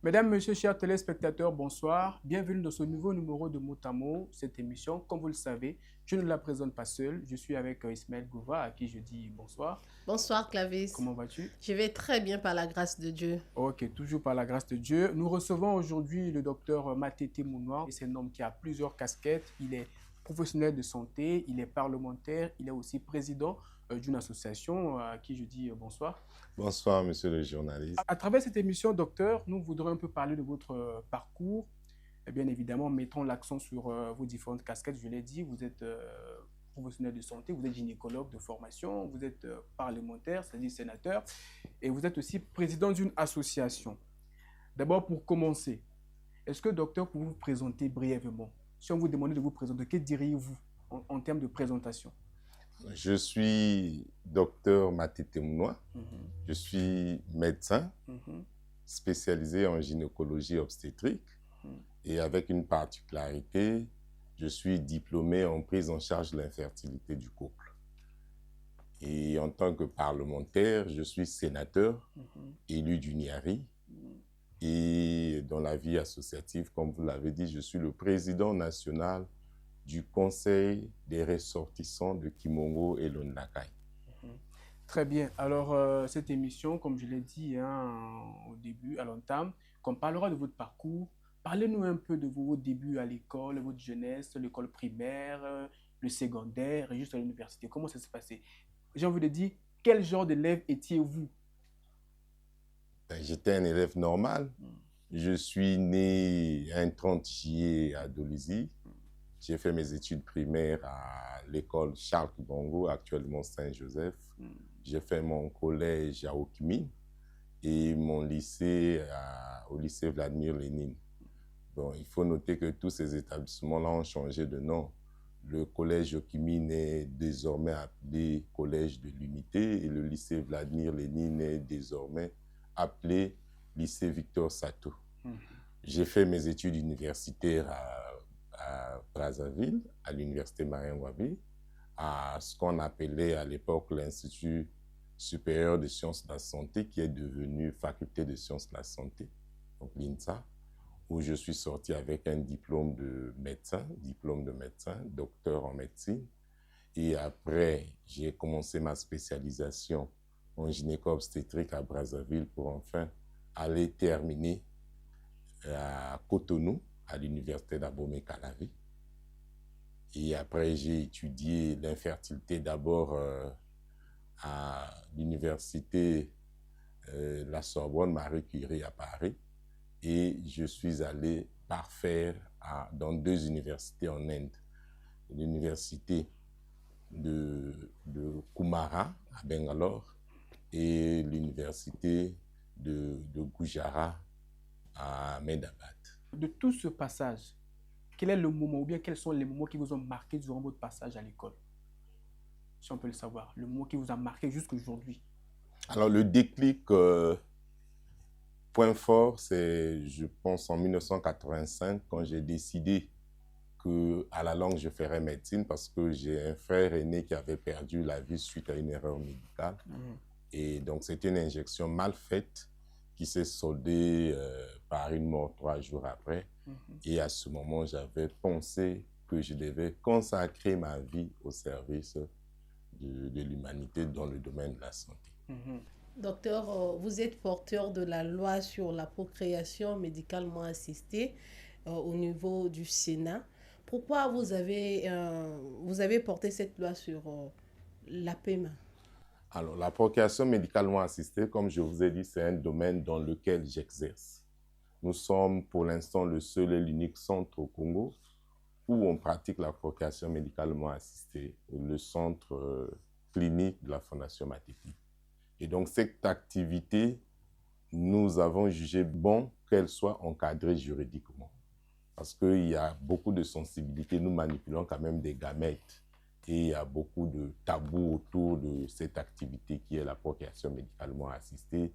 Mesdames, Messieurs, chers téléspectateurs, bonsoir. Bienvenue dans ce nouveau numéro de Mot à Mot. Cette émission, comme vous le savez, je ne la présente pas seule. Je suis avec Ismaël Gouva, à qui je dis bonsoir. Bonsoir Clavis. Comment vas-tu? Je vais très bien par la grâce de Dieu. Ok, toujours par la grâce de Dieu. Nous recevons aujourd'hui le docteur Matete Mounoir. C'est un homme qui a plusieurs casquettes. Il est professionnel de santé, il est parlementaire, il est aussi président d'une association à qui je dis bonsoir. Bonsoir, monsieur le journaliste. À travers cette émission, docteur, nous voudrions un peu parler de votre parcours. Et bien évidemment, mettons l'accent sur vos différentes casquettes. Je l'ai dit, vous êtes professionnel de santé, vous êtes gynécologue de formation, vous êtes parlementaire, c'est-à-dire sénateur, et vous êtes aussi président d'une association. D'abord, pour commencer, est-ce que, docteur, pouvez vous présenter brièvement? Si on vous demandait de vous présenter, que diriez-vous en termes de présentation? Je suis docteur Matete Mounoir. Je suis médecin spécialisé en gynécologie obstétrique et avec une particularité, je suis diplômé en prise en charge de l'infertilité du couple. Et en tant que parlementaire, je suis sénateur élu du Niari. Et dans la vie associative, comme vous l'avez dit, je suis le président national du Conseil des ressortissants de Kimongo et Londakai. Très bien. Alors, cette émission, comme je l'ai dit au début, à l'entame, qu'on parlera de votre parcours. Parlez-nous un peu de vos débuts à l'école, votre jeunesse, l'école primaire, le secondaire et juste à l'université. Comment ça s'est passé? J'ai envie de dire, quel genre d'élève étiez-vous? J'étais un élève normal. Je suis né un 30 juillet à Dolisie. J'ai fait mes études primaires à l'école Charles Kibongo, actuellement Saint-Joseph. J'ai fait mon collège à Okimine et mon lycée au lycée Vladimir Lénine. Bon, il faut noter que tous ces établissements-là ont changé de nom. Le collège Okimine est désormais appelé collège de l'unité et le lycée Vladimir Lénine est désormais appelé lycée Victor Sato. J'ai fait mes études universitaires à Brazzaville, à l'université Marien-Ngouabi, à ce qu'on appelait à l'époque l'Institut supérieur de sciences de la santé, qui est devenu faculté de sciences de la santé, donc l'INSA, où je suis sorti avec un diplôme de médecin, docteur en médecine. Et après, j'ai commencé ma spécialisation en gynéco-obstétrique à Brazzaville pour enfin aller terminer à Cotonou, à l'université d'Abomey-Calavi. Et après, j'ai étudié l'infertilité d'abord à l'université La Sorbonne Marie Curie à Paris. Et je suis allé parfaire dans deux universités en Inde. L'université de Kumara à Bangalore et l'université de Gujarat à Ahmedabad. De tout ce passage, quel est le moment ou bien quels sont les moments qui vous ont marqué durant votre passage à l'école? Si on peut le savoir, le moment qui vous a marqué jusqu'à aujourd'hui. Alors le déclic, point fort, c'est, je pense, en 1985, quand j'ai décidé qu'à la longue, je ferais médecine parce que j'ai un frère aîné qui avait perdu la vie suite à une erreur médicale. Et donc, c'était une injection mal faite qui s'est soldée par une mort 3 jours après. Et à ce moment, j'avais pensé que je devais consacrer ma vie au service de l'humanité dans le domaine de la santé. Docteur, vous êtes porteur de la loi sur la procréation médicalement assistée au niveau du Sénat. Pourquoi vous avez porté cette loi sur la PMA? Alors, la procréation médicalement assistée, comme je vous ai dit, c'est un domaine dans lequel j'exerce. Nous sommes pour l'instant le seul et l'unique centre au Congo où on pratique la procréation médicalement assistée, le centre clinique de la Fondation Matete. Et donc, cette activité, nous avons jugé bon qu'elle soit encadrée juridiquement. Parce qu'il y a beaucoup de sensibilité, nous manipulons quand même des gamètes. Et il y a beaucoup de tabous autour de cette activité qui est la procréation médicalement assistée.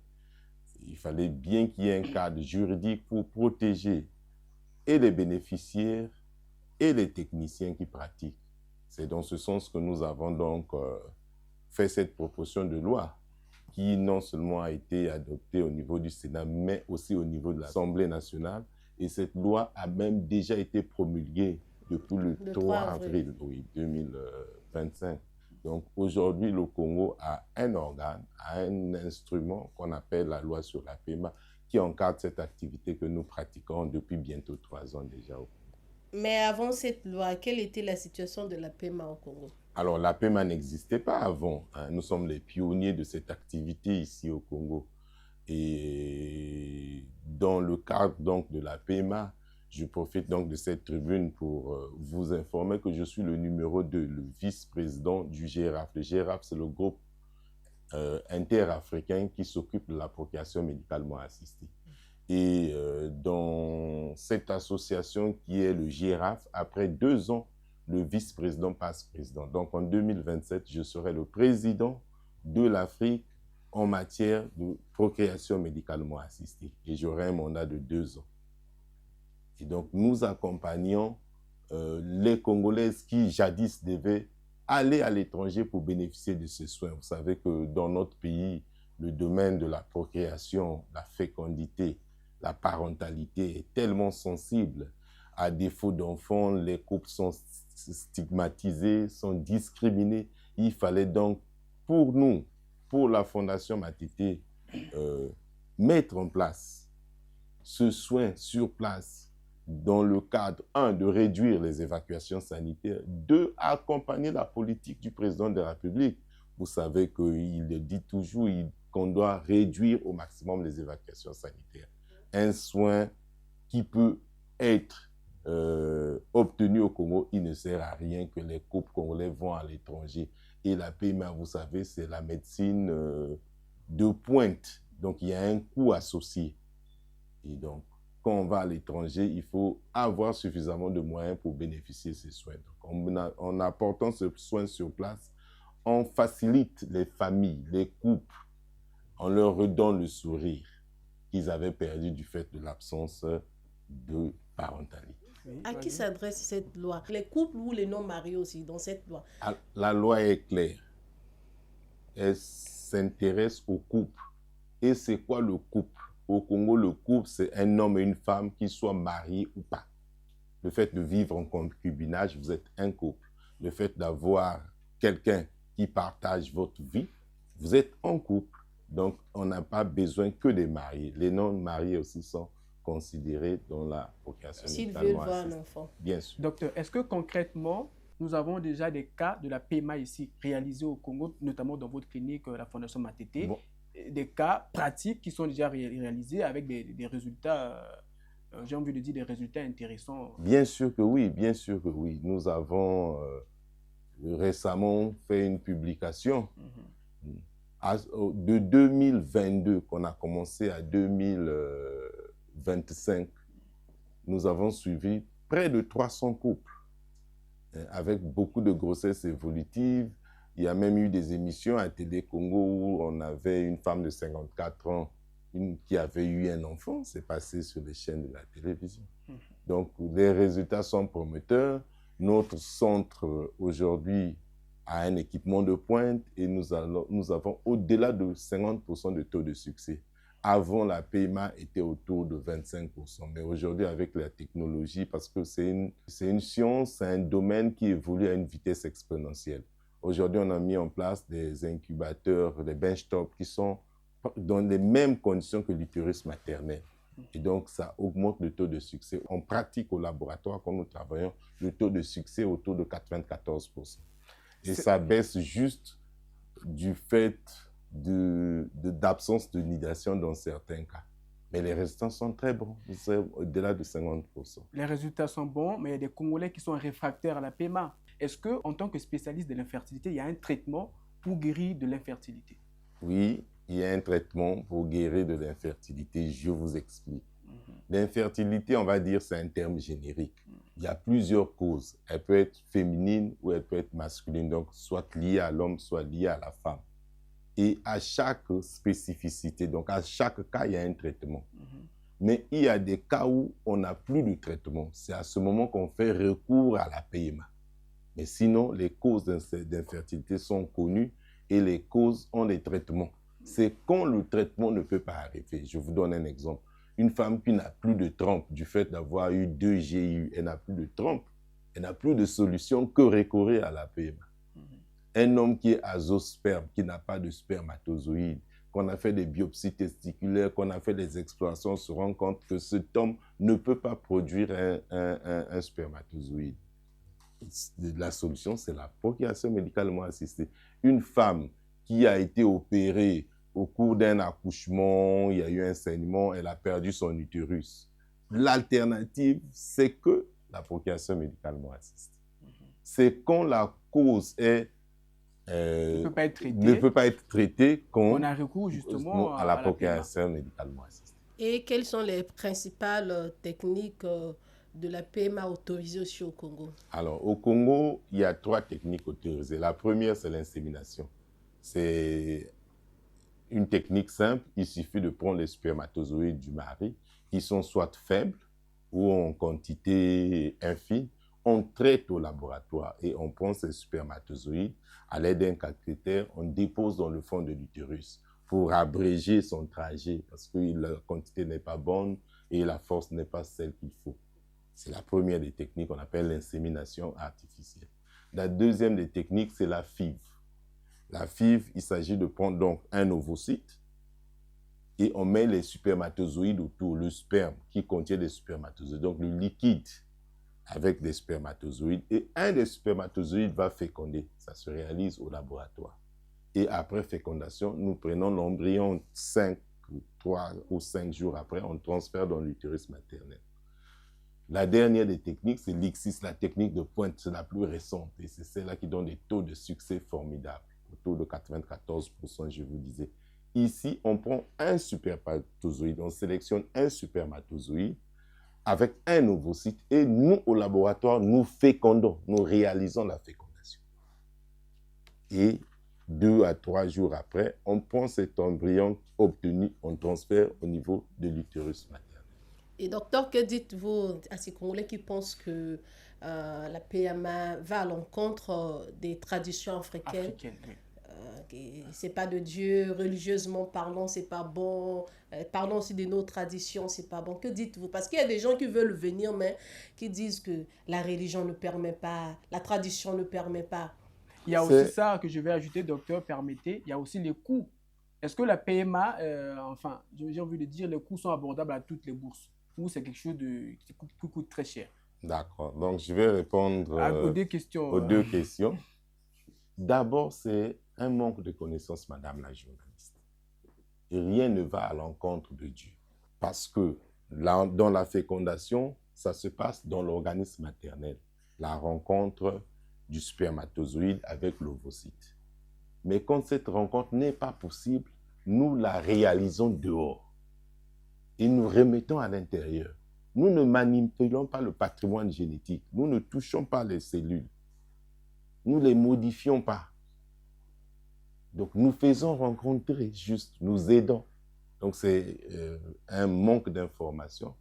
Il fallait bien qu'il y ait un cadre juridique pour protéger et les bénéficiaires et les techniciens qui pratiquent. C'est dans ce sens que nous avons donc fait cette proposition de loi qui non seulement a été adoptée au niveau du Sénat, mais aussi au niveau de l'Assemblée nationale. Et cette loi a même déjà été promulguée depuis le 3 avril 2025. Donc aujourd'hui, le Congo a un organe, a un instrument qu'on appelle la loi sur la PMA, qui encadre cette activité que nous pratiquons depuis bientôt 3 ans déjà au Congo. Mais avant cette loi, quelle était la situation de la PMA au Congo? Alors, la PMA n'existait pas avant. Nous sommes les pionniers de cette activité ici au Congo. Et dans le cadre donc de la PMA, je profite donc de cette tribune pour vous informer que je suis le numéro 2, le vice-président du GRAF. Le GRAF, c'est le groupe interafricain qui s'occupe de la procréation médicalement assistée. Et dans cette association qui est le GRAF, après 2 ans, le vice-président passe président. Donc en 2027, je serai le président de l'Afrique en matière de procréation médicalement assistée. Et j'aurai un mandat de 2 ans. Et donc nous accompagnons les Congolaises qui jadis devaient aller à l'étranger pour bénéficier de ces soins. Vous savez que dans notre pays, le domaine de la procréation, la fécondité, la parentalité est tellement sensible. À défaut d'enfants, les couples sont stigmatisés, sont discriminés. Il fallait donc, pour nous, pour la Fondation Matete, mettre en place ce soin sur place dans le cadre, 1, de réduire les évacuations sanitaires, 2, accompagner la politique du président de la République. Vous savez qu'il le dit toujours, qu'on doit réduire au maximum les évacuations sanitaires. Un soin qui peut être obtenu au Congo, il ne sert à rien que les couples congolais vont à l'étranger. Et la PMA, vous savez, c'est la médecine de pointe. Donc, il y a un coût associé. Et donc, quand on va à l'étranger, il faut avoir suffisamment de moyens pour bénéficier de ces soins. Donc, en apportant ce soin sur place, on facilite les familles, les couples, on leur redonne le sourire qu'ils avaient perdu du fait de l'absence de parentalité. À qui s'adresse cette loi? Les couples ou les non-mariés aussi dans cette loi? La loi est claire. Elle s'intéresse au couple. Et c'est quoi le couple? Au Congo, le couple, c'est un homme et une femme qui soient mariés ou pas. Le fait de vivre en concubinage, vous êtes un couple. Le fait d'avoir quelqu'un qui partage votre vie, vous êtes en couple. Donc, on n'a pas besoin que des mariés. Les non-mariés aussi sont considérés dans la procréation médicalement assistée. S'ils veulent voir un enfant. Bien sûr. Docteur, est-ce que concrètement, nous avons déjà des cas de la PMA ici réalisés au Congo, notamment dans votre clinique, la Fondation Matete, bon, des cas pratiques qui sont déjà réalisés avec des résultats, j'ai envie de dire des résultats intéressants? Bien sûr que oui, bien sûr que oui. Nous avons récemment fait une publication de 2022 qu'on a commencé à 2025. Nous avons suivi près de 300 couples avec beaucoup de grossesses évolutives. Il y a même eu des émissions à Télé Congo où on avait une femme de 54 ans qui avait eu un enfant. C'est passé sur les chaînes de la télévision. Donc, les résultats sont prometteurs. Notre centre, aujourd'hui, a un équipement de pointe et nous avons au-delà de 50% de taux de succès. Avant, la PMA était autour de 25%. Mais aujourd'hui, avec la technologie, parce que c'est une science, c'est un domaine qui évolue à une vitesse exponentielle. Aujourd'hui, on a mis en place des incubateurs, des bench-tops qui sont dans les mêmes conditions que l'utérus maternel. Et donc, ça augmente le taux de succès. En pratique, au laboratoire, quand nous travaillons, le taux de succès est autour de 94%. Et ça baisse juste du fait d'absence de nidation dans certains cas. Mais les résultats sont très bons, c'est au-delà de 50%. Les résultats sont bons, mais il y a des Congolais qui sont réfractaires à la PMA. Est-ce qu'en tant que spécialiste de l'infertilité, il y a un traitement pour guérir de l'infertilité? Oui, il y a un traitement pour guérir de l'infertilité. Je vous explique. L'infertilité, on va dire, c'est un terme générique. Il y a plusieurs causes. Elle peut être féminine ou elle peut être masculine, donc soit liée à l'homme, soit liée à la femme. Et à chaque spécificité, donc à chaque cas, il y a un traitement. Mais il y a des cas où on n'a plus de traitement. C'est à ce moment qu'on fait recours à la PMA. Mais sinon, les causes d'infertilité sont connues et les causes ont des traitements. C'est quand le traitement ne peut pas arriver. Je vous donne un exemple. Une femme qui n'a plus de trompe du fait d'avoir eu 2 GIU, elle n'a plus de trompe, elle n'a plus de solution que recourir à la PMA. Un homme qui est azosperme, qui n'a pas de spermatozoïde, qu'on a fait des biopsies testiculaires, qu'on a fait des explorations, on se rend compte que cet homme ne peut pas produire un spermatozoïde. La solution, c'est la procréation médicalement assistée. Une femme qui a été opérée au cours d'un accouchement, il y a eu un saignement, elle a perdu son utérus. L'alternative, c'est que la procréation médicalement assistée. C'est quand la cause ne peut pas être traitée on a recours justement à la procréation médicalement assistée. Et quelles sont les principales techniques de la PMA autorisée aussi au Congo? Alors, au Congo, il y a 3 techniques autorisées. La première, c'est l'insémination. C'est une technique simple. Il suffit de prendre les spermatozoïdes du mari qui sont soit faibles ou en quantité infime. On traite au laboratoire et on prend ces spermatozoïdes à l'aide d'un cathéter, on dépose dans le fond de l'utérus pour abréger son trajet parce que la quantité n'est pas bonne et la force n'est pas celle qu'il faut. C'est la première des techniques qu'on appelle l'insémination artificielle. La deuxième des techniques, c'est la FIV. La FIV, il s'agit de prendre donc un ovocyte et on met les spermatozoïdes autour, le sperme qui contient des spermatozoïdes, donc le liquide avec des spermatozoïdes, et un des spermatozoïdes va féconder. Ça se réalise au laboratoire. Et après fécondation, nous prenons l'embryon 3 ou 5 jours après, on transfère dans l'utérus maternel. La dernière des techniques, c'est l'ICSIS, la technique de pointe, c'est la plus récente, et c'est celle-là qui donne des taux de succès formidables, autour de 94%, je vous disais. Ici, on prend un spermatozoïde, on sélectionne un spermatozoïde, avec un ovocyte et nous, au laboratoire, nous fécondons, nous réalisons la fécondation. Et 2 à 3 jours après, on prend cet embryon obtenu, on transfère au niveau de l'utérus maternel. Et docteur, que dites-vous à ces Congolais qui pensent que la PMA va à l'encontre des traditions africaines? Oui. C'est pas de Dieu, religieusement parlant, c'est pas bon. Parlons aussi de nos traditions, c'est pas bon. Que dites-vous? Parce qu'il y a des gens qui veulent venir, mais qui disent que la religion ne permet pas, la tradition ne permet pas. Il y a aussi ça que je vais ajouter, docteur, permettez. Il y a aussi les coûts. Est-ce que la PMA, enfin, j'ai envie de dire, les coûts sont abordables à toutes les bourses? Ou c'est quelque chose qui coûte très cher? D'accord. Donc, je vais répondre aux 2 questions. Aux 2 questions. D'abord, c'est un manque de connaissances, madame la journaliste. Et rien ne va à l'encontre de Dieu. Parce que dans la fécondation, ça se passe dans l'organisme maternel. La rencontre du spermatozoïde avec l'ovocyte. Mais quand cette rencontre n'est pas possible, nous la réalisons dehors. Et nous remettons à l'intérieur. Nous ne manipulons pas le patrimoine génétique. Nous ne touchons pas les cellules. Nous ne les modifions pas. Donc, nous faisons rencontrer juste, nous aidons. Donc, c'est un manque d'information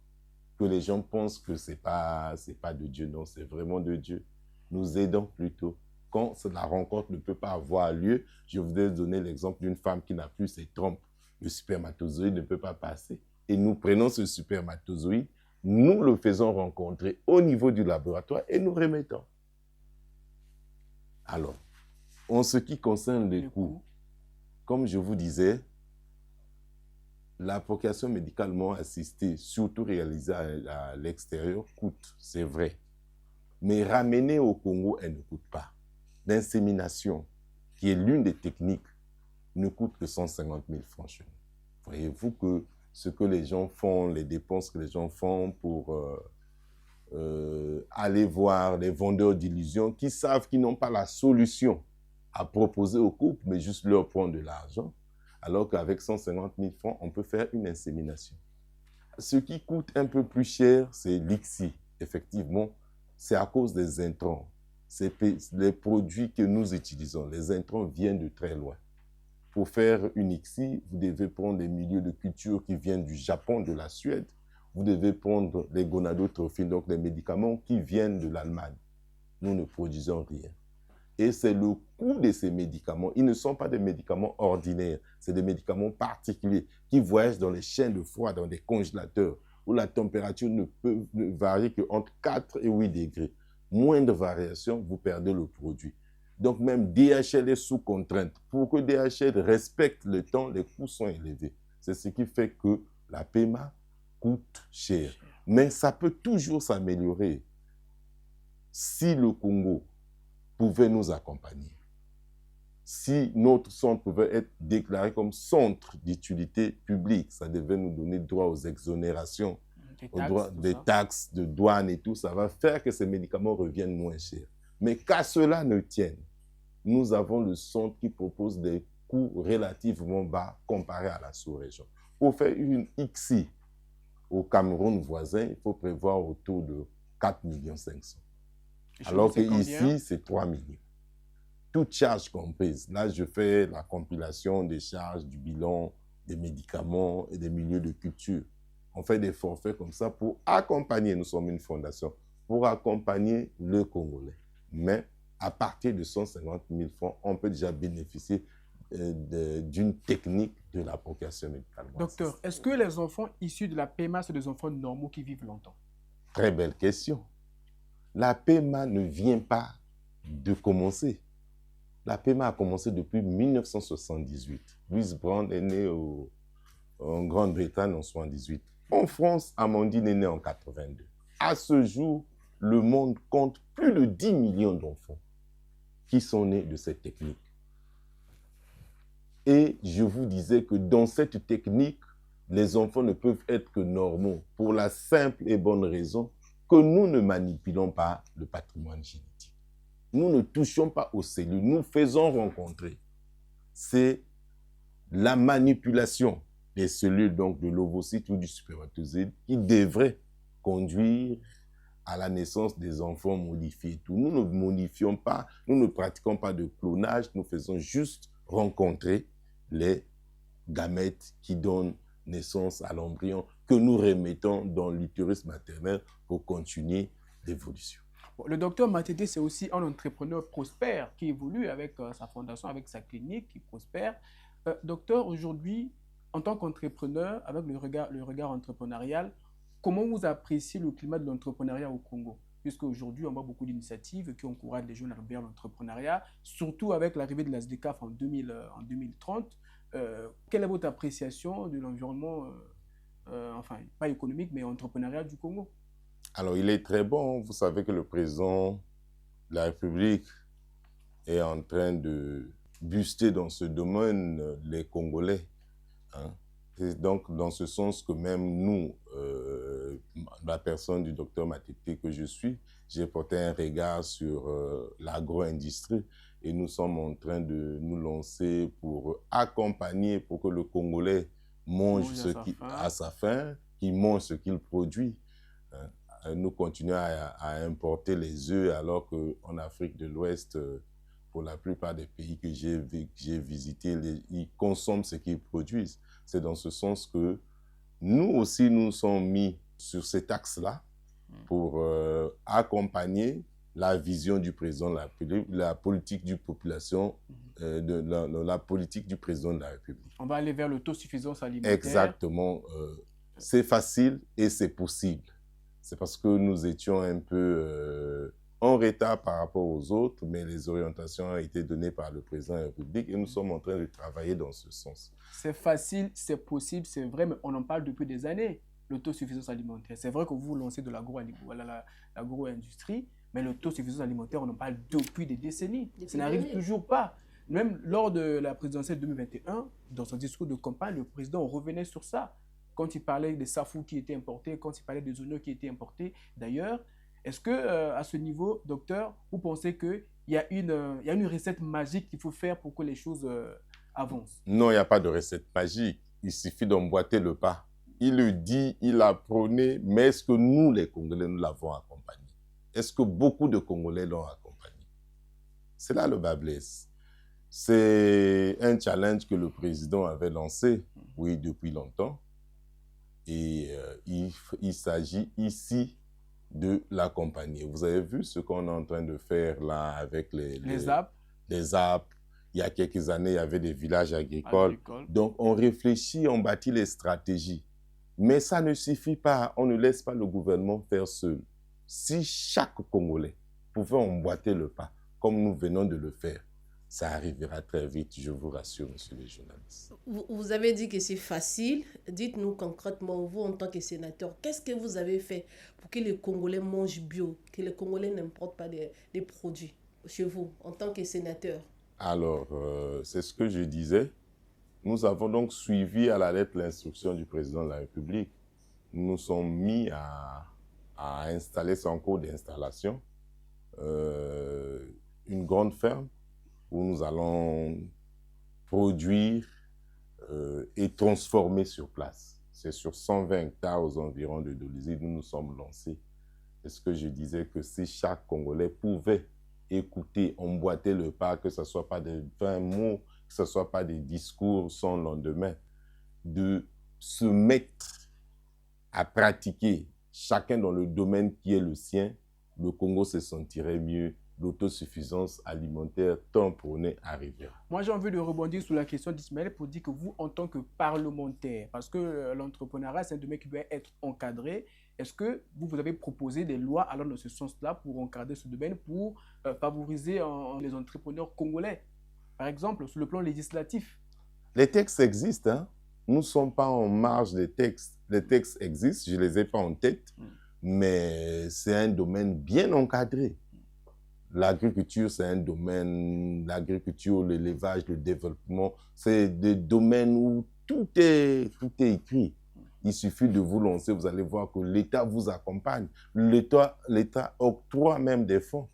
que les gens pensent que c'est pas de Dieu. Non, c'est vraiment de Dieu. Nous aidons plutôt. Quand la rencontre ne peut pas avoir lieu, je vous ai donné l'exemple d'une femme qui n'a plus ses trompes. Le spermatozoïde ne peut pas passer. Et nous prenons ce spermatozoïde, nous le faisons rencontrer au niveau du laboratoire et nous remettons. Alors, en ce qui concerne les coûts, comme je vous disais, la procréation médicalement assistée, surtout réalisée à l'extérieur, coûte, c'est vrai. Mais ramenée au Congo, elle ne coûte pas. L'insémination, qui est l'une des techniques, ne coûte que 150 000 francs chez nous. Voyez-vous que ce que les gens font, les dépenses que les gens font pour aller voir les vendeurs d'illusions qui savent qu'ils n'ont pas la solution à proposer au couple, mais juste leur prendre de l'argent, alors qu'avec 150 000 francs, on peut faire une insémination. Ce qui coûte un peu plus cher, c'est l'ICSI. Effectivement, c'est à cause des intrants. C'est les produits que nous utilisons. Les intrants viennent de très loin. Pour faire une ICSI, vous devez prendre des milieux de culture qui viennent du Japon, de la Suède. Vous devez prendre les gonadotrophines, donc les médicaments qui viennent de l'Allemagne. Nous ne produisons rien. Et c'est le coût de ces médicaments. Ils ne sont pas des médicaments ordinaires, c'est des médicaments particuliers qui voyagent dans les chaînes de froid, dans des congélateurs, où la température ne peut varier qu'entre 4 et 8 degrés. Moins de variation, vous perdez le produit. Donc même DHL est sous contrainte. Pour que DHL respecte le temps, les coûts sont élevés. C'est ce qui fait que la PMA coûte cher. Mais ça peut toujours s'améliorer. Si le Congo pouvait nous accompagner, si notre centre pouvait être déclaré comme centre d'utilité publique, ça devait nous donner droit aux exonérations, des taxes, de douane et tout, ça va faire que ces médicaments reviennent moins chers. Mais qu'à cela ne tienne, nous avons le centre qui propose des coûts relativement bas comparés à la sous-région. Pour faire une ICSI au Cameroun voisin, il faut prévoir autour de 4,5 millions. Alors qu'ici, c'est 3 millions. Toutes charges comprises. Là, je fais la compilation des charges, du bilan, des médicaments et des milieux de culture. On fait des forfaits comme ça pour accompagner, nous sommes une fondation, pour accompagner le Congolais. Mais à partir de 150 000 francs, on peut déjà bénéficier d'une technique de la procréation médicale. Docteur, est-ce que les enfants issus de la PMA sont des enfants normaux qui vivent longtemps? Très belle question. La PMA ne vient pas de commencer. La PMA a commencé depuis 1978. Louise Brand est née en Grande-Bretagne en 1978. En France, Amandine est née en 1982. À ce jour, le monde compte plus de 10 millions d'enfants qui sont nés de cette technique. Et je vous disais que dans cette technique, les enfants ne peuvent être que normaux pour la simple et bonne raison que nous ne manipulons pas le patrimoine génétique. Nous ne touchons pas aux cellules, nous faisons rencontrer. C'est la manipulation des cellules, donc de l'ovocyte ou du spermatozoïde, qui devrait conduire à la naissance des enfants modifiés. Nous ne modifions pas, nous ne pratiquons pas de clonage, nous faisons juste rencontrer les gamètes qui donnent naissance à l'embryon que nous remettons dans l'utérus maternel pour continuer l'évolution. Le docteur Matete, c'est aussi un entrepreneur prospère qui évolue avec sa fondation, avec sa clinique, qui prospère. Docteur, aujourd'hui, en tant qu'entrepreneur, avec le regard entrepreneurial, comment vous appréciez le climat de l'entrepreneuriat au Congo? Puisque aujourd'hui, on voit beaucoup d'initiatives qui encouragent les jeunes à vers l'entrepreneuriat, surtout avec l'arrivée de la SDCAF en 2030. Quelle est votre appréciation de l'environnement, enfin, pas économique, mais entrepreneurial du Congo? Alors, il est très bon. Vous savez que le président de la République est en train de booster dans ce domaine les Congolais. Hein. C'est donc dans ce sens que même nous, la personne du docteur Matete que je suis, j'ai porté un regard sur l'agro-industrie et nous sommes en train de nous lancer pour accompagner, pour que le Congolais mange à sa faim, qu'il mange ce qu'il produit. Hein. Nous continuons à importer les œufs alors qu'en Afrique de l'Ouest, pour la plupart des pays que j'ai visités, ils consomment ce qu'ils produisent. C'est dans ce sens que nous aussi, nous sommes mis sur cet axe-là pour accompagner la vision du président de la République, la politique du population, la politique du président de la République. On va aller vers l'autosuffisance alimentaire. Exactement. C'est facile et c'est possible. C'est parce que nous étions un peu en retard par rapport aux autres, mais les orientations ont été données par le président de la République et nous sommes en train de travailler dans ce sens. C'est facile, c'est possible, c'est vrai, mais on en parle depuis des années, l'autosuffisance alimentaire. C'est vrai que vous lancez de l'agro-industrie, mais l'autosuffisance alimentaire, on en parle depuis des décennies. Ça n'arrive toujours pas. Même lors de la présidentielle 2021, dans son discours de campagne, le président revenait sur ça. Quand il parlait des safou qui étaient importés, quand il parlait des oignons qui étaient importés. D'ailleurs, est-ce que à ce niveau, docteur, vous pensez qu'il y a une recette magique qu'il faut faire pour que les choses avancent? Non, il n'y a pas de recette magique. Il suffit d'emboîter le pas. Il le dit, il l'a prôné, mais est-ce que nous, les Congolais, nous l'avons accompagné? Est-ce que beaucoup de Congolais l'ont accompagné? C'est là le bas blesse. C'est un challenge que le président avait lancé, oui, depuis longtemps. Et il s'agit ici de l'accompagner. Vous avez vu ce qu'on est en train de faire là avec les des arbres. Il y a quelques années, il y avait des villages agricoles. Agricole. Donc, on réfléchit, on bâtit les stratégies. Mais ça ne suffit pas. On ne laisse pas le gouvernement faire seul. Si chaque Congolais pouvait emboîter le pas, comme nous venons de le faire, ça arrivera très vite, je vous rassure, monsieur les journalistes. Vous avez dit que c'est facile. Dites-nous concrètement, vous en tant que sénateur, qu'est-ce que vous avez fait pour que les Congolais mangent bio, que les Congolais n'importent pas des produits chez vous, en tant que sénateur? Alors, c'est ce que je disais. Nous avons donc suivi à la lettre l'instruction du président de la République. Nous nous sommes mis à installer, c'est en cours d'installation, une grande ferme où nous allons produire et transformer sur place. C'est sur 120 hectares aux environs de Dolisie, nous nous sommes lancés. C'est ce que je disais, que si chaque Congolais pouvait écouter, emboîter le pas, que ce ne soit pas des 20 mots, que ce ne soit pas des discours sans lendemain, de se mettre à pratiquer, chacun dans le domaine qui est le sien, le Congo se sentirait mieux, l'autosuffisance alimentaire tant prônée arrivera. Moi, j'ai envie de rebondir sur la question d'Ismaël pour dire que vous, en tant que parlementaire, parce que l'entrepreneuriat, c'est un domaine qui doit être encadré, est-ce que vous avez proposé des lois allant dans ce sens-là pour encadrer ce domaine, pour favoriser les entrepreneurs congolais, par exemple, sur le plan législatif? Les textes existent, hein? Nous ne sommes pas en marge des textes. Les textes existent, je ne les ai pas en tête, mais c'est un domaine bien encadré. L'agriculture, c'est un domaine, l'agriculture, l'élevage, le développement, c'est des domaines où tout est écrit. Il suffit de vous lancer, vous allez voir que l'État vous accompagne. L'État octroie même des fonds.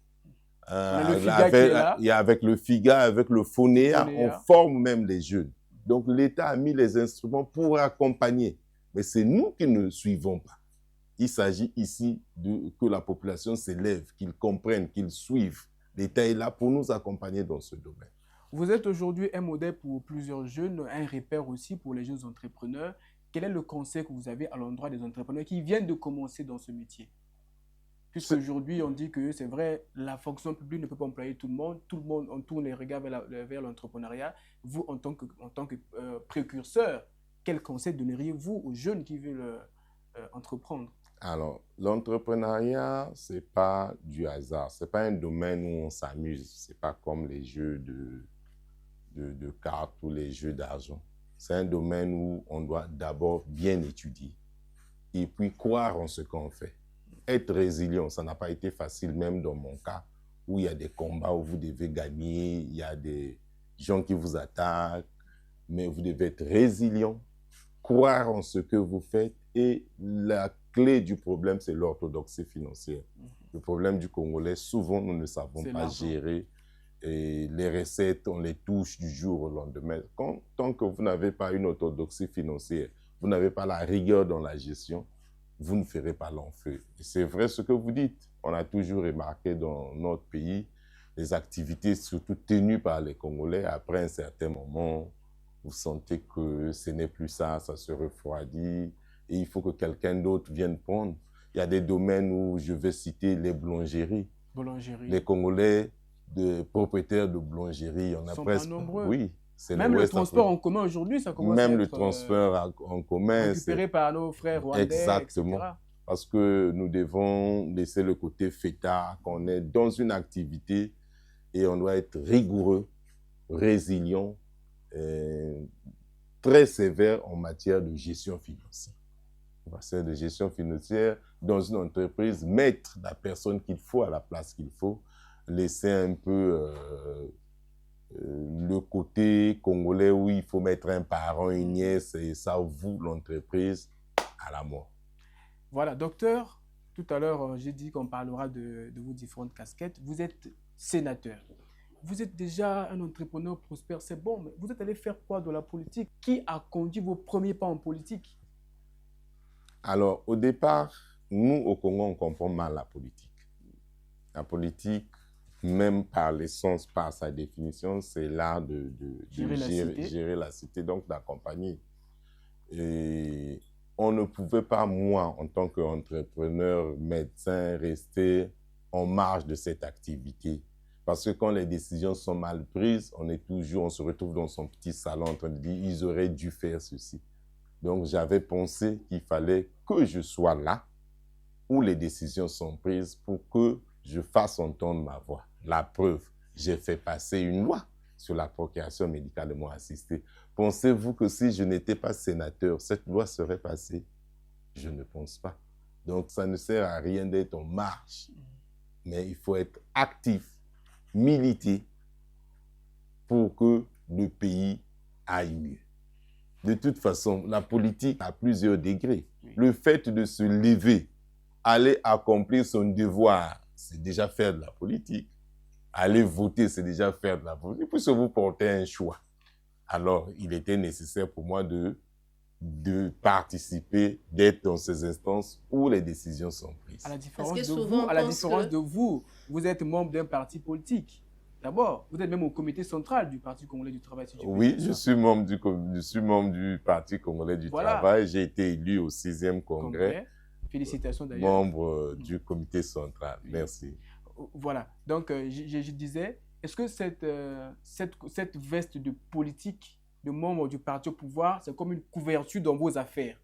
Avec le FIGA, avec le FONEA, on forme même les jeunes. Donc l'État a mis les instruments pour accompagner. Mais c'est nous qui ne suivons pas. Il s'agit ici que la population s'élève, qu'ils comprennent, qu'ils suivent. L'État est là pour nous accompagner dans ce domaine. Vous êtes aujourd'hui un modèle pour plusieurs jeunes, un repère aussi pour les jeunes entrepreneurs. Quel est le conseil que vous avez à l'endroit des entrepreneurs qui viennent de commencer dans ce métier? Puisqu'aujourd'hui, on dit que c'est vrai, la fonction publique ne peut pas employer tout le monde, on tourne les regards vers l'entrepreneuriat. Vous, en tant que précurseur, quel conseil donneriez-vous aux jeunes qui veulent entreprendre? Alors, l'entrepreneuriat, ce n'est pas du hasard. Ce n'est pas un domaine où on s'amuse. Ce n'est pas comme les jeux de cartes ou les jeux d'argent. C'est un domaine où on doit d'abord bien étudier et puis croire en ce qu'on fait. Être résilient, ça n'a pas été facile, même dans mon cas, où il y a des combats où vous devez gagner, il y a des gens qui vous attaquent, mais vous devez être résilient, croire en ce que vous faites, et la clé du problème, c'est l'orthodoxie financière. Le problème du Congolais, souvent, nous ne savons pas gérer, et les recettes, on les touche du jour au lendemain. Tant que vous n'avez pas une orthodoxie financière, vous n'avez pas la rigueur dans la gestion, vous ne ferez pas long feu. C'est vrai ce que vous dites. On a toujours remarqué dans notre pays, les activités surtout tenues par les Congolais, après un certain moment, vous sentez que ce n'est plus ça, ça se refroidit et il faut que quelqu'un d'autre vienne prendre. Il y a des domaines où je vais citer les boulangeries. Les Congolais, propriétaires de boulangeries, on a presque... nombreux. Oui. Même le transport en commun aujourd'hui, ça commence à être... Même le transport en commun. Récupéré par nos frères rwandais, exactement. etc. Parce que nous devons laisser le côté fêtard, qu'on est dans une activité et on doit être rigoureux, résilient, très sévère en matière de gestion financière. En matière de gestion financière, dans une entreprise, mettre la personne qu'il faut à la place qu'il faut, laisser un peu... le côté congolais où il faut mettre un parent, une nièce, et ça vous, l'entreprise, à la mort. Voilà, docteur, tout à l'heure, j'ai dit qu'on parlera de vos différentes casquettes. Vous êtes sénateur. Vous êtes déjà un entrepreneur prospère, c'est bon, mais vous êtes allé faire quoi dans la politique? Qui a conduit vos premiers pas en politique? Alors, au départ, nous, au Congo, on comprend mal la politique. La politique, même par l'essence, par sa définition, c'est l'art de gérer la cité, donc d'accompagner. Et on ne pouvait pas, moi, en tant qu'entrepreneur, médecin, rester en marge de cette activité. Parce que quand les décisions sont mal prises, on se retrouve dans son petit salon en train de dire, ils auraient dû faire ceci. Donc, j'avais pensé qu'il fallait que je sois là où les décisions sont prises pour que je fasse entendre ma voix. La preuve, j'ai fait passer une loi sur la procréation médicalement assistée. Pensez-vous que si je n'étais pas sénateur, cette loi serait passée? Je ne pense pas. Donc, ça ne sert à rien d'être en marche. Mais il faut être actif, militer pour que le pays aille mieux. De toute façon, la politique a plusieurs degrés. Le fait de se lever, aller accomplir son devoir, c'est déjà faire de la politique. Aller voter, c'est déjà faire de la politique. Puisque vous portez un choix. Alors, il était nécessaire pour moi de participer, d'être dans ces instances où les décisions sont prises. À la différence de vous, vous êtes membre d'un parti politique. D'abord, vous êtes même au comité central du Parti congolais du travail. Si oui, je suis membre du Parti congolais du travail. J'ai été élu au 6e congrès. Félicitations d'ailleurs. Membre du comité central. Oui. Merci. Voilà. Donc, je disais, est-ce que cette veste de politique, de membre du parti au pouvoir, c'est comme une couverture dans vos affaires?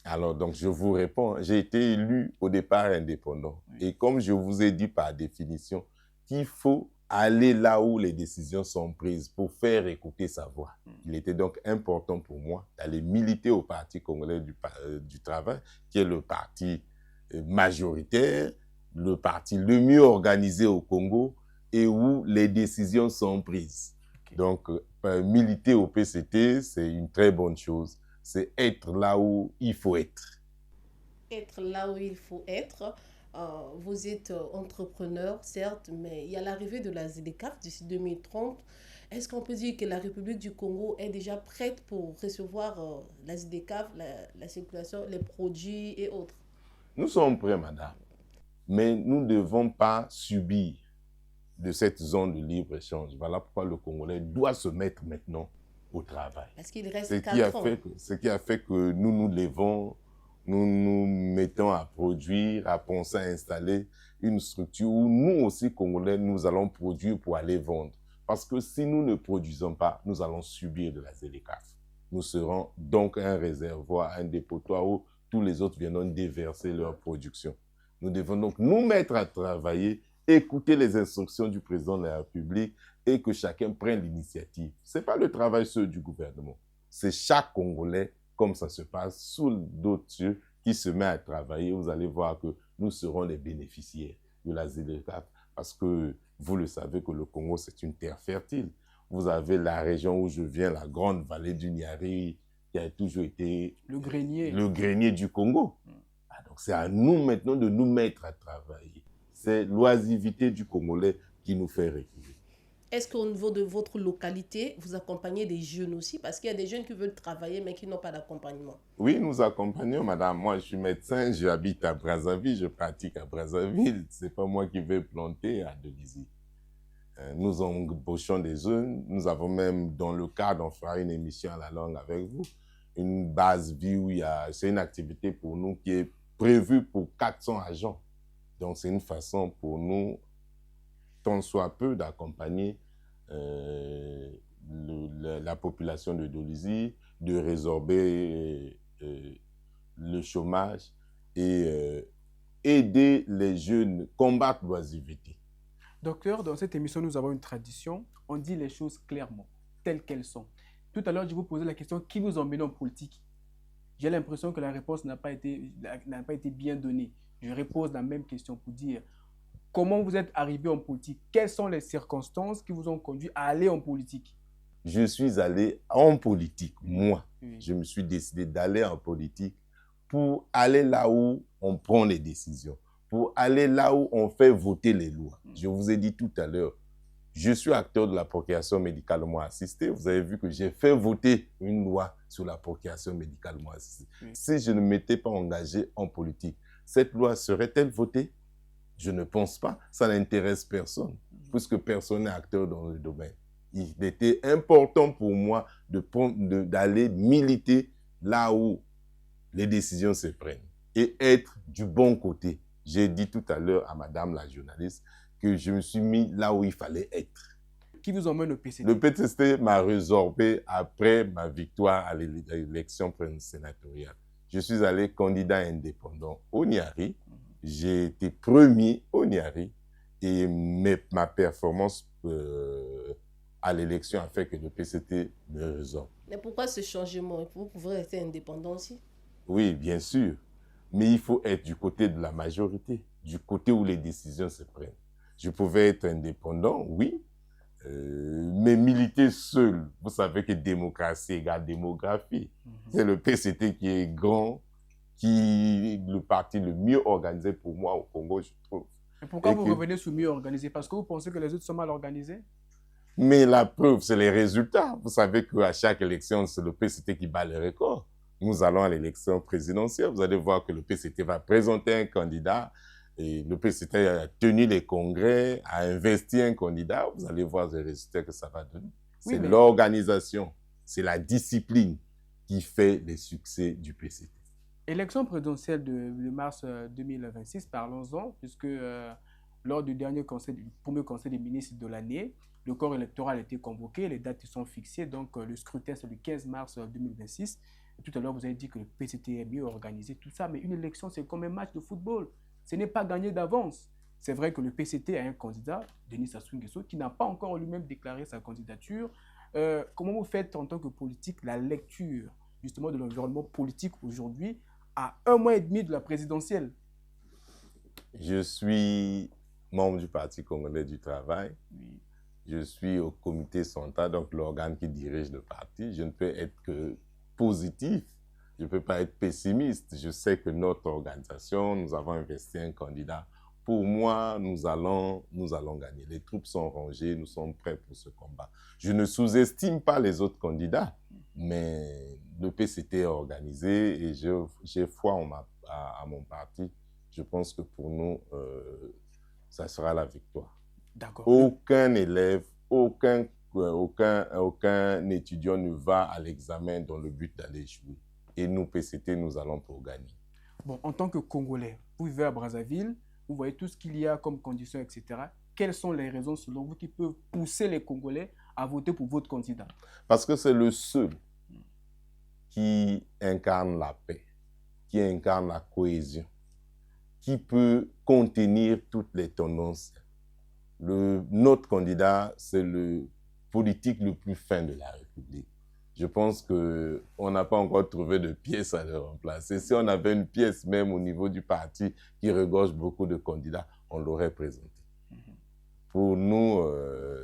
Alors, donc, je vous réponds. J'ai été élu au départ indépendant. Oui. Et comme je vous ai dit par définition, qu'il faut aller là où les décisions sont prises pour faire écouter sa voix. Il était donc important pour moi d'aller militer au Parti congolais du travail, qui est le parti majoritaire, le parti le mieux organisé au Congo et où les décisions sont prises. Okay. Donc, militer au PCT, c'est une très bonne chose. C'est être là où il faut être. Être là où il faut être. Vous êtes entrepreneur, certes, mais il y a l'arrivée de la ZDCAF d'ici 2030. Est-ce qu'on peut dire que la République du Congo est déjà prête pour recevoir la ZDCAF, la circulation, les produits et autres? Nous sommes prêts, madame. Mais nous ne devons pas subir de cette zone de libre-échange. Voilà pourquoi le Congolais doit se mettre maintenant au travail. Parce qu'il reste 4 ans. Ce qui a fait que nous nous levons, nous nous mettons à produire, à penser à installer une structure où nous aussi, Congolais, nous allons produire pour aller vendre. Parce que si nous ne produisons pas, nous allons subir de la ZDCAF. Nous serons donc un réservoir, un dépotoir où tous les autres viendront déverser leur production. Nous devons donc nous mettre à travailler, écouter les instructions du président de la République et que chacun prenne l'initiative. Ce n'est pas le travail seul du gouvernement. C'est chaque Congolais, comme ça se passe, sous d'autres cieux, qui se met à travailler. Vous allez voir que nous serons les bénéficiaires de la ZDCAF parce que vous le savez que le Congo, c'est une terre fertile. Vous avez la région où je viens, la grande vallée du Niari, qui a toujours été le grenier du Congo. Donc, c'est à nous maintenant de nous mettre à travailler. C'est l'oisivité du Congolais qui nous fait reculer. Est-ce qu'au niveau de votre localité, vous accompagnez des jeunes aussi? Parce qu'il y a des jeunes qui veulent travailler, mais qui n'ont pas d'accompagnement. Oui, nous accompagnons, madame. Moi, je suis médecin, j'habite à Brazzaville, je pratique à Brazzaville. Ce n'est pas moi qui vais planter à Dolisie. Nous embauchons des jeunes. Nous avons même, dans le cadre, on fera une émission à la langue avec vous, une base vie où c'est une activité pour nous qui est prévue pour 400 agents. Donc, c'est une façon pour nous, tant soit peu, d'accompagner la population de Dolisie, de résorber le chômage et aider les jeunes, combattre l'oisiveté. Docteur, dans cette émission, nous avons une tradition. On dit les choses clairement, telles qu'elles sont. Tout à l'heure, je vous posais la question, qui vous emmène en politique? J'ai l'impression que la réponse n'a pas été bien donnée. Je repose la même question pour dire comment vous êtes arrivé en politique? Quelles sont les circonstances qui vous ont conduit à aller en politique? Je suis allé en politique, moi. Oui. Je me suis décidé d'aller en politique pour aller là où on prend les décisions, pour aller là où on fait voter les lois. Je vous ai dit tout à l'heure, je suis acteur de la procréation médicalement assistée. Vous avez vu que j'ai fait voter une loi sur la procréation médicalement assistée. Oui. Si je ne m'étais pas engagé en politique, cette loi serait-elle votée? Je ne pense pas. Ça n'intéresse personne, puisque personne n'est acteur dans le domaine. Il était important pour moi d'aller militer là où les décisions se prennent et être du bon côté. J'ai dit tout à l'heure à madame la journaliste que je me suis mis là où il fallait être. Qui vous emmène au PCT? Le PCT m'a résorbé après ma victoire à l'élection sénatoriale. Je suis allé candidat indépendant au Niari. J'ai été premier au Niari. Et ma performance à l'élection a fait que le PCT me résorbe. Mais pourquoi ce changement? Vous pouvez rester indépendant aussi? Oui, bien sûr. Mais il faut être du côté de la majorité, du côté où les décisions se prennent. Je pouvais être indépendant, oui, mais militer seul. Vous savez que démocratie égale démographie. C'est le PCT qui est grand, qui est le parti le mieux organisé pour moi au Congo, je trouve. Et pourquoi vous revenez sur mieux organisé? Parce que vous pensez que les autres sont mal organisés? Mais la preuve, c'est les résultats. Vous savez qu'à chaque élection, c'est le PCT qui bat les records. Nous allons à l'élection présidentielle. Vous allez voir que le PCT va présenter un candidat. Et le PCT a tenu les congrès, a investi un candidat. Vous allez voir les résultats que ça va donner. C'est l'organisation, c'est la discipline qui fait les succès du PCT. Élection présidentielle de mars 2026, parlons-en, puisque lors du premier conseil des ministres de l'année, le corps électoral a été convoqué, les dates sont fixées, donc le scrutin c'est le 15 mars 2026. Et tout à l'heure, vous avez dit que le PCT est mieux organisé, tout ça, mais une élection, c'est comme un match de football. Ce n'est pas gagné d'avance. C'est vrai que le PCT a un candidat, Denis Sassou Nguesso, qui n'a pas encore lui-même déclaré sa candidature. Comment vous faites en tant que politique la lecture justement de l'environnement politique aujourd'hui à 1 mois et demi de la présidentielle? Je suis membre du Parti congolais du travail. Oui. Je suis au comité central, donc l'organe qui dirige le parti. Je ne peux être que positif. Je ne peux pas être pessimiste. Je sais que notre organisation, nous avons investi un candidat. Pour moi, nous allons gagner. Les troupes sont rangées, nous sommes prêts pour ce combat. Je ne sous-estime pas les autres candidats, mais le PCT est organisé et j'ai foi à mon parti. Je pense que pour nous, ça sera la victoire. D'accord. Aucun élève, aucun étudiant ne va à l'examen dans le but d'aller jouer. Et nous, PCT, nous allons pour gagner. Bon, en tant que Congolais, vous vivez à Brazzaville, vous voyez tout ce qu'il y a comme conditions, etc. Quelles sont les raisons, selon vous, qui peuvent pousser les Congolais à voter pour votre candidat? Parce que c'est le seul qui incarne la paix, qui incarne la cohésion, qui peut contenir toutes les tendances. Notre candidat, c'est le politique le plus fin de la République. Je pense qu'on n'a pas encore trouvé de pièce à le remplacer. Si on avait une pièce même au niveau du parti qui regorge beaucoup de candidats, on l'aurait présenté. Pour nous,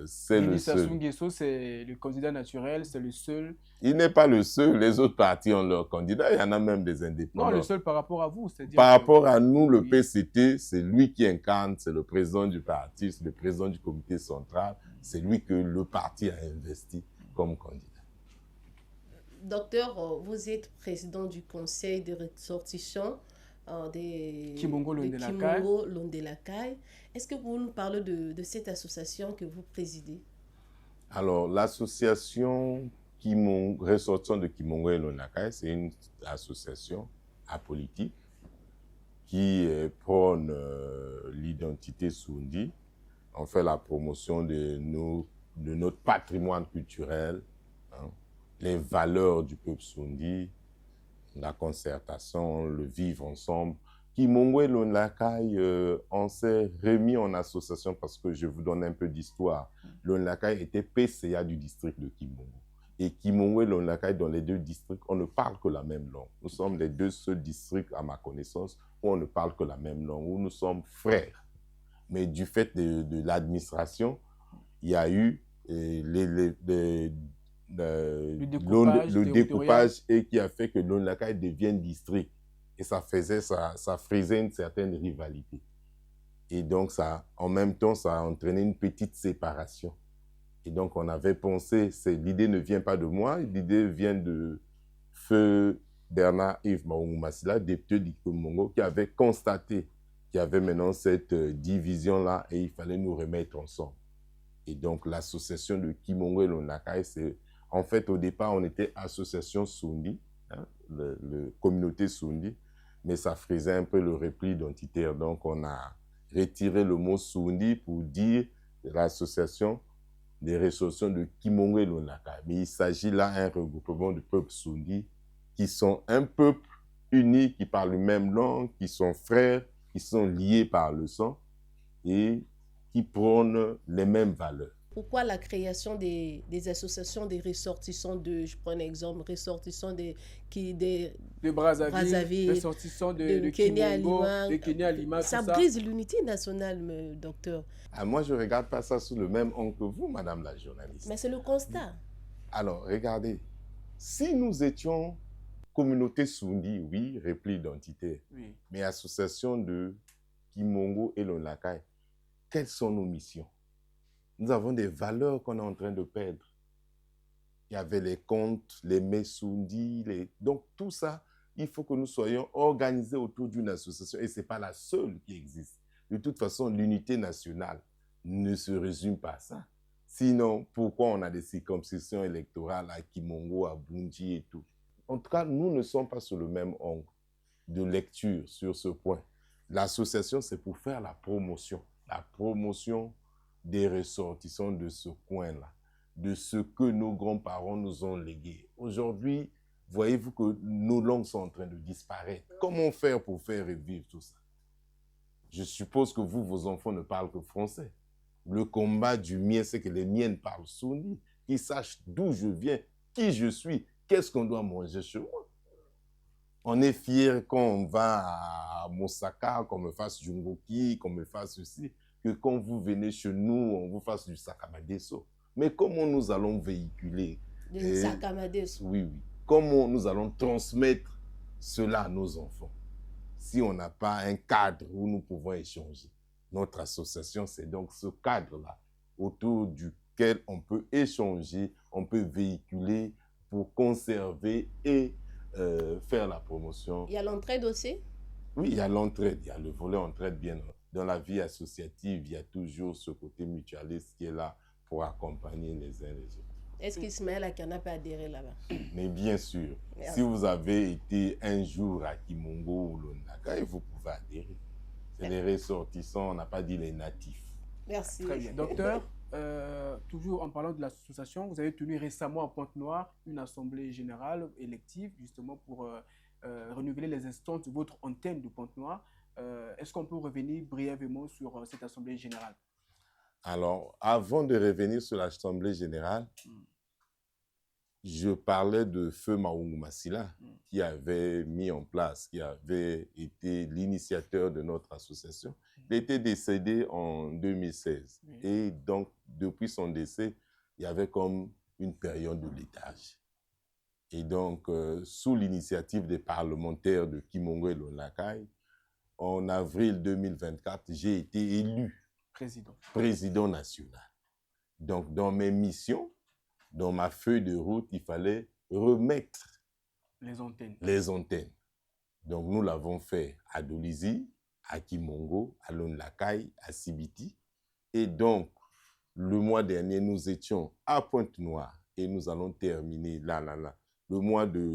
c'est le seul. Sassou Nguesso, c'est le candidat naturel, c'est le seul. Il n'est pas le seul. Les autres partis ont leurs candidats. Il y en a même des indépendants. Non, le seul par rapport à vous. Par rapport à nous, le PCT, c'est lui qui incarne, c'est le président du parti, c'est le président du comité central. C'est lui que le parti a investi comme candidat. Docteur, vous êtes président du conseil de ressortissants de Kimongo Londelakai. Est-ce que vous nous parlez de cette association que vous présidez? Alors, l'association ressortissants de Kimongo et Londelakai, c'est une association apolitique qui prône l'identité Soundi. On fait la promotion de notre patrimoine culturel, hein, les valeurs du peuple Soundi, la concertation, le vivre ensemble. Kimongo et Londelakai, on s'est remis en association parce que je vous donne un peu d'histoire. Londelakai était PCA du district de Kimongo. Et Kimongo et Londelakai, dans les deux districts, on ne parle que la même langue. Nous sommes les deux seuls districts, à ma connaissance, où on ne parle que la même langue, où nous sommes frères. Mais du fait de l'administration, il y a eu le découpage et qui a fait que Londelakai devienne district. Et ça frisait une certaine rivalité. Et donc, en même temps, ça a entraîné une petite séparation. Et donc, on avait pensé, l'idée ne vient pas de moi, l'idée vient de feu Bernard-Yves Maungu-Massila, député du Kimongo, qui avait constaté qu'il y avait maintenant cette division-là et il fallait nous remettre ensemble. Et donc, l'association de Kimongo et Londelakai, en fait, au départ, on était association Soundi, hein, le communauté Soundi, mais ça frisait un peu le repli identitaire. Donc, on a retiré le mot Sundi pour dire l'association des ressortissants de Kimongo et Lonaka. Mais il s'agit là d'un regroupement de peuples Sundi qui sont un peuple uni, qui parlent la même langue, qui sont frères, qui sont liés par le sang et qui prônent les mêmes valeurs. Pourquoi la création des associations des ressortissants je prends un exemple, ressortissants de Brazzaville, ressortissants de Kimongo, de Kenya, Lima, ça brise l'unité nationale, docteur. Moi, je ne regarde pas ça sous le même angle que vous, madame la journaliste. Mais c'est le constat. Alors, regardez, si nous étions communauté Sundi, oui, repli identitaire, oui, mais association de Kimongo et Lonaka, quelles sont nos missions? Nous avons des valeurs qu'on est en train de perdre. Il y avait les contes, les Messundi, donc tout ça, il faut que nous soyons organisés autour d'une association et ce n'est pas la seule qui existe. De toute façon, l'unité nationale ne se résume pas à ça. Sinon, pourquoi on a des circonscriptions électorales à Kimongo, à Bunji et tout? En tout cas, nous ne sommes pas sur le même angle de lecture sur ce point. L'association, c'est pour faire la promotion des ressortissants de ce coin-là, de ce que nos grands-parents nous ont légué. Aujourd'hui, voyez-vous que nos langues sont en train de disparaître. Comment faire pour faire revivre tout ça? Je suppose que vous, vos enfants ne parlent que français. Le combat du mien, c'est que les miennes parlent Sundi, qu'ils sachent d'où je viens, qui je suis, qu'est-ce qu'on doit manger chez moi. On est fiers quand on va à Mosaka, qu'on me fasse Jungoki, qu'on me fasse ceci, que quand vous venez chez nous, on vous fasse du Sakamadeso. Mais comment nous allons véhiculer du Sakamadeso? Oui, oui. Comment nous allons transmettre cela à nos enfants si on n'a pas un cadre où nous pouvons échanger? Notre association, c'est donc ce cadre-là autour duquel on peut échanger, on peut véhiculer pour conserver et faire la promotion. Il y a l'entraide aussi? Oui, il y a l'entraide, il y a le volet entraide bien. Dans la vie associative, il y a toujours ce côté mutualiste qui est là pour accompagner les uns les autres. Est-ce qu'Ismaël Akana peut adhérer là-bas? Mais bien sûr. Merci. Si vous avez été un jour à Kimongo ou Lonaka, vous pouvez adhérer. C'est les ressortissants, on n'a pas dit les natifs. Merci. Très bien. Docteur, toujours en parlant de l'association, vous avez tenu récemment à Pointe-Noire une assemblée générale élective, justement pour renouveler les instances de votre antenne de Pointe-Noire. Est-ce qu'on peut revenir brièvement sur cette assemblée générale? Alors, avant de revenir sur l'assemblée générale, je parlais de Feu Maungu Masila, qui avait mis en place, qui avait été l'initiateur de notre association. Il était décédé en 2016. Et donc, depuis son décès, il y avait comme une période de laitage. Et donc, sous l'initiative des parlementaires de Kimongo et Lonaka, en avril 2024, j'ai été élu président national. Donc, dans mes missions, dans ma feuille de route, il fallait remettre les antennes. Donc, nous l'avons fait à Dolisie, à Kimongo, à Lonlakai, à Sibiti. Et donc, le mois dernier, nous étions à Pointe-Noire et nous allons terminer là. Le mois de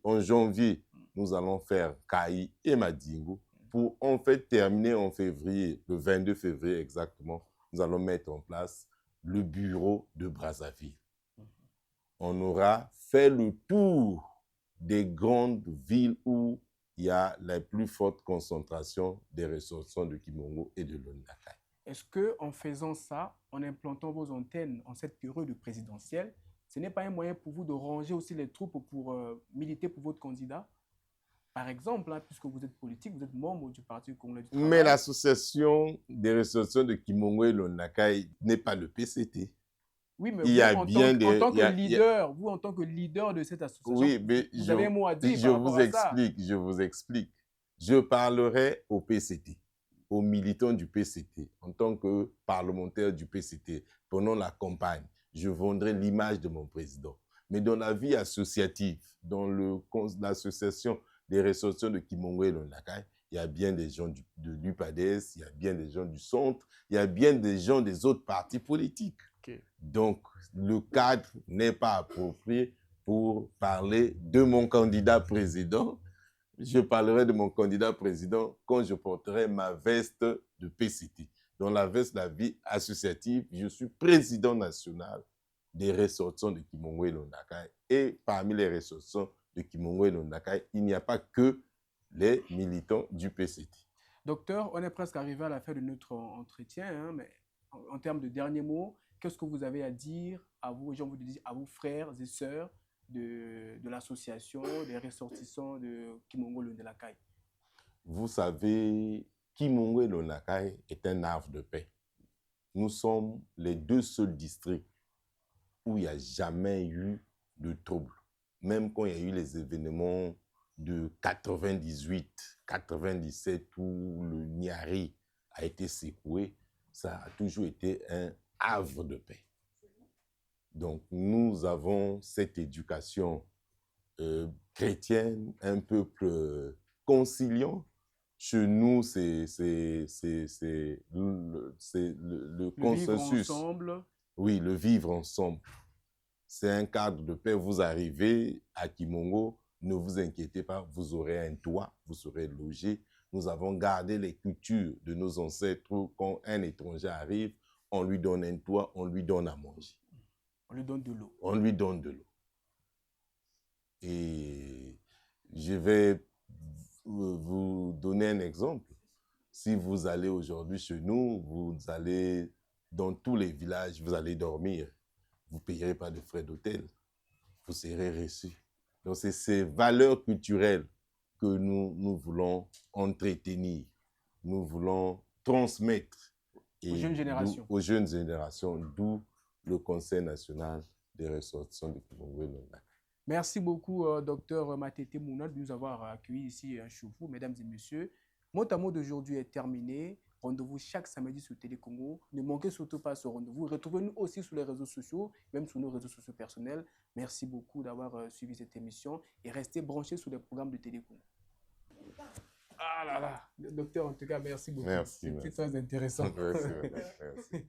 en janvier, nous allons faire Kaï et Madingo pour en fait terminer en février, le 22 février exactement, nous allons mettre en place le bureau de Brazzaville. On aura fait le tour des grandes villes où il y a la plus forte concentration des ressortissants de Kimongo et de Lonaka. Est-ce qu'en faisant ça, en implantant vos antennes en cette période présidentielle, ce n'est pas un moyen pour vous de ranger aussi les troupes pour militer pour votre candidat? Par exemple, puisque vous êtes politique, vous êtes membre du Parti congolais du travail. Mais l'association des ressortissants de Kimongo et Lonaka n'est pas le PCT. Oui, mais en tant que leader de cette association, oui, mais vous avez un mot à dire je vous explique. Je parlerai au PCT, aux militants du PCT, en tant que parlementaire du PCT, pendant la campagne. Je vendrai l'image de mon président. Mais dans la vie associative, dans l'association des ressortissants de Kimongo et Lonaka, il y a bien des gens de l'UPADES, il y a bien des gens du centre, il y a bien des gens des autres partis politiques. Okay. Donc, le cadre n'est pas approprié pour parler de mon candidat président je parlerai de mon candidat président quand je porterai ma veste de PCT. Dans la veste de la vie associative, je suis président national des ressortissants de Kimongo et Londakai. Et parmi les ressortissants de Kimongo et Londakai, il n'y a pas que les militants du PCT. Docteur, on est presque arrivé à la fin de notre entretien, hein, mais en termes de derniers mots, qu'est-ce que vous avez à dire à vous, à vos frères et sœurs de l'association des ressortissants de Kimongo et Londakai? Vous savez, Kimongo et Londakai est un havre de paix. Nous sommes les deux seuls districts où il n'y a jamais eu de trouble. Même quand il y a eu les événements de 98, 97, où le Niari a été secoué, ça a toujours été un havre de paix. Donc, nous avons cette éducation chrétienne, un peuple conciliant. Chez nous, c'est le consensus. Vivre ensemble. Oui, le vivre ensemble. C'est un cadre de paix. Vous arrivez à Kimongo, ne vous inquiétez pas, vous aurez un toit, vous serez logé. Nous avons gardé les cultures de nos ancêtres. Quand un étranger arrive, on lui donne un toit, on lui donne à manger. On lui donne de l'eau. On lui donne de l'eau. Et je vais vous donner un exemple. Si vous allez aujourd'hui chez nous, vous allez dans tous les villages, vous allez dormir. Vous ne payerez pas de frais d'hôtel. Vous serez reçu. Donc, c'est ces valeurs culturelles que nous voulons entretenir. Nous voulons transmettre aux jeunes générations. D'où le Conseil national des ressortissants de Kimongo et Londakai. Merci beaucoup, Dr Matete Mouna, de nous avoir accueillis ici chez vous, mesdames et messieurs. Mon mot d'aujourd'hui est terminé. Rendez-vous chaque samedi sur Télé Congo. Ne manquez surtout pas ce rendez-vous. Retrouvez-nous aussi sur les réseaux sociaux, même sur nos réseaux sociaux personnels. Merci beaucoup d'avoir suivi cette émission et restez branchés sur les programmes de Télé Congo. Ah là là, docteur, en tout cas, merci beaucoup. Merci. C'était très intéressant. Merci.